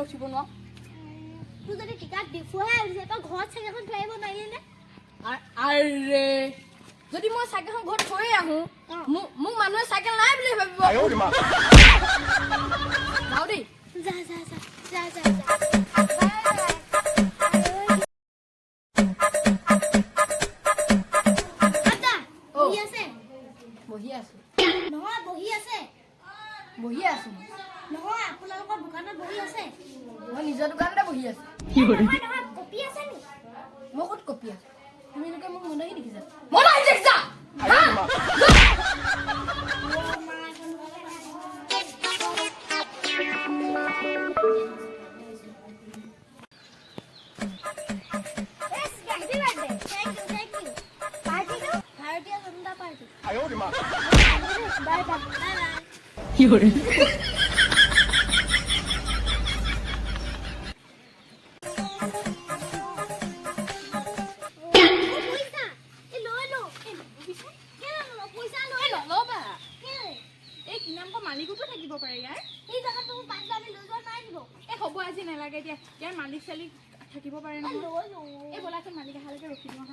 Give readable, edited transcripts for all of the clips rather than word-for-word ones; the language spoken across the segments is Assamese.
উঠিব নোৱাৰ তোৰ যদি টিকাত ডিফুহে উঠিছে তই ঘৰত চাইকেলখন থৈ আহিব নোৱাৰিলি নে আৰে যদি মই চাইকেলখন ঘৰত থৈ আহোঁ মোক মানুহে চাইকেল নাই বুলি ভাবিব যাওঁ দেই যা যা যা যা যা বহি আছো নহয় বহি আছে বহি আছো নহয় আপোনালোকৰ দোকানত বহি আছে মই নিজৰ দোকানতে বহি আছো নহয় কপি আছে নি মই ক'ত কপি আছো তুমি এনেকৈ মোক মন আহি দেখিছা মন আহি দেখিছা মালিকতো থাকিব পাৰে ইয়াৰ এই জাগাত তুমি পাঁচ আমি লৈ যোৱা নাই দিব এই হ'ব আজি নালাগে দিয়া ইয়াৰ মালিক চালিক থাকিব পাৰে নহয় এই বলাচোন মালিক আহালৈকে ৰখি দিওঁ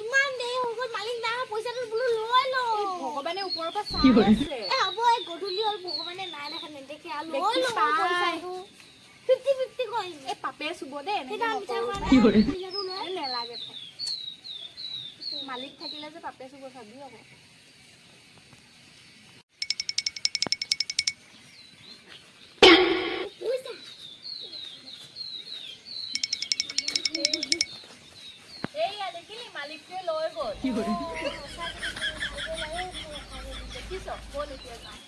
ইমান দেৰি হৈ গ'ল মালিক নাই পইচাটো বোলো লৈ ল ভগৱানে ওপৰৰ পৰা চাই আছে হ'ব এই গধূলি হ'ল ভগৱানে নাই দেখা নেদেখে আৰু লৈ ল পইচাটো 50-50 কৰিম এই পাপে চুব দে নেলাগে মালিক থাকিলে যে পাপে চুব চাবি আকৌ এইয়া দেখিলি মালিকটোৱে লৈ গ'ল দেখিছ বল এতিয়া যাওঁ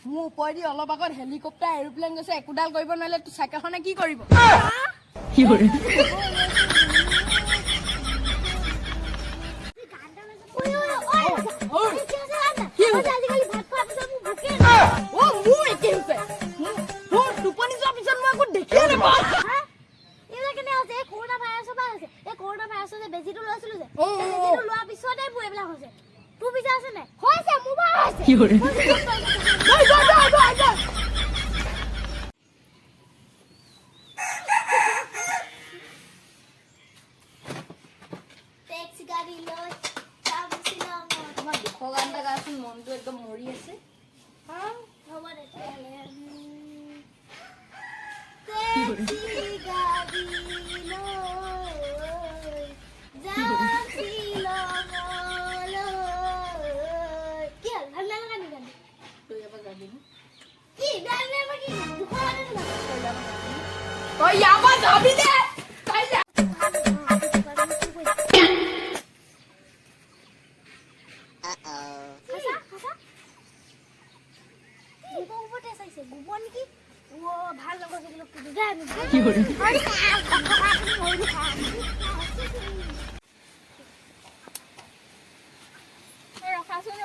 মোৰ ওপৰেদি অলপ আগত হেলিকপ্টাৰ এৰোপ্লেন গৈছে একোডাল কৰিব নোৱাৰিলে তোৰ চাইকেলখনে কি কৰিব টোপনি যোৱাৰ পিছত মই একো দেখিয়ে নাপাওঁ বেজিটো লৈছিলো যে বেজিটো লোৱাৰ পিছতে এইবিলাক হৈছে তোৰ পিছে আছে নাই হৈছে মোৰ বা হৈছে টেক্সি গাড়ী লৈ যাম শ্বিলঙত তোমাৰ দুশ গান এটা গাচোন মনটো একদম মৰি আছে হ'ব দে টেক্সি গাড়ী লৈ তই ইয়াৰ পৰা যাবি দে ভাল লগৰ ৰখাচোন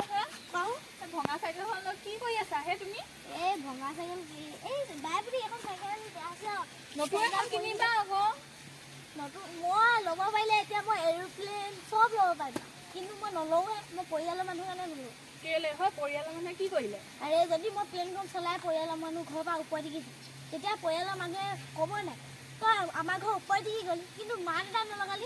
ভঙা চাইকেলখন কি কৰি আছা হে তুমি এই ভঙা চাইকেল এই বাইপুটি এখন চাইকেল আছে নতুন এখন কিনিবা আকৌ নতুন মই ল'ব পাৰিলে এতিয়া মই এৰোপ্লেন চব ল'ব পাৰিম কিন্তু মই নলওঁহে মই পৰিয়ালৰ মানুহৰ কাৰণে নলওঁ কেলে হয় পৰিয়ালৰ মানুহে কি কৰিলে আৰে যদি মই প্লেনখন চলাই পৰিয়ালৰ মানুহ ঘৰৰ পৰা ওপৰ দিগি তেতিয়া পৰিয়ালৰ মানুহে ক'বই নাই তই আমাৰ ঘৰ ওপৰ দিগি গ'লি কিন্তু মা দেউতা নলগালি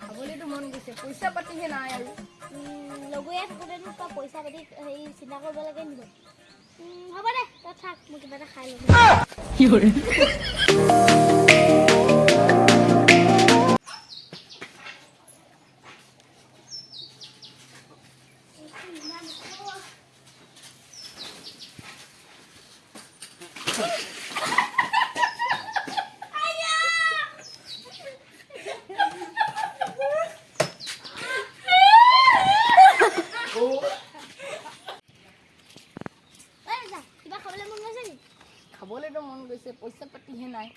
খাবলৈতো মন গৈছে পইচা পাতিহে নাই আৰু লগৰীয়া থাকোঁতেনো তই পইচা পাতি হেৰি চিন্তা কৰিব লাগে নিব হ'ব দে তই থাক মই কিবা এটা খাই ল'ম খাবলৈতো মন গৈছে পইচা পাতিহে নাই